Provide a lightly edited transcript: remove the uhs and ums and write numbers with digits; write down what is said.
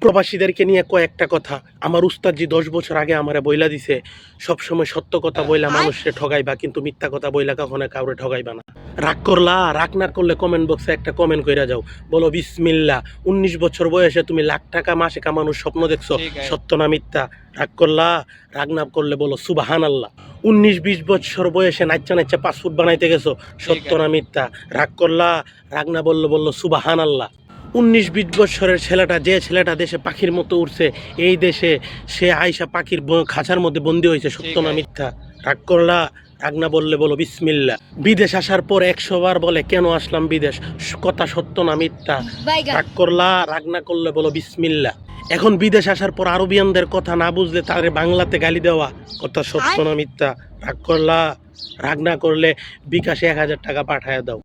প্রবাসীদেরকে নিয়ে কয়েকটা কথা। আমার উস্তাদজি 10 বছর আগে আমারে বইলা দিছে, সবসময় সত্য কথা বইলা মানুষকে ঠগাইবা, কিন্তু মিথ্যা কথা বইলা কখনো কাউরে ঠগাইবা না। রাগ করলা, রাগ না করলে কমেন্ট বক্সে একটা কমেন্ট কইরা যাও, বলো বিসমিল্লাহ। 19 বছর বয়সে তুমি লাখ টাকা মাসে কামানোর স্বপ্ন দেখছো, সত্য না মিথ্যা? রাগ করলা, রাগ না করলে বলো সুবহানাল্লাহ। 19-20 বছর বয়সে নাচ্চা নাচ্চা পাসপোর্ট বানাইতে গেছো, সত্য না মিথ্যা? রাগ করলা, রাগ না বললো সুবহানাল্লাহ। 19-20 বছরের ছেলেটা, যে ছেলেটা দেশে পাখির মতো উঠছে, এই দেশে সে আইসা পাখির খাঁচার মধ্যে বন্দি হয়েছে, সত্য না মিথ্যা? রাগ করলা, রাগ না বললে বলো বিসমিল্লাহ। বিদেশ আসার পর 100 বার বলে কেন আসলাম বিদেশ, কথা সত্য না মিথ্যা? রাগ করলা, রাগ না করলে বলো বিসমিল্লাহ। এখন বিদেশ আসার পর আরবিয়ানদের কথা না বুঝলে তাদের বাংলাতে গালি দেওয়া, কথা সত্য না মিথ্যা? রাগ করলা, রাগ না করলে বিকাশে 1000 টাকা পাঠায় দাও।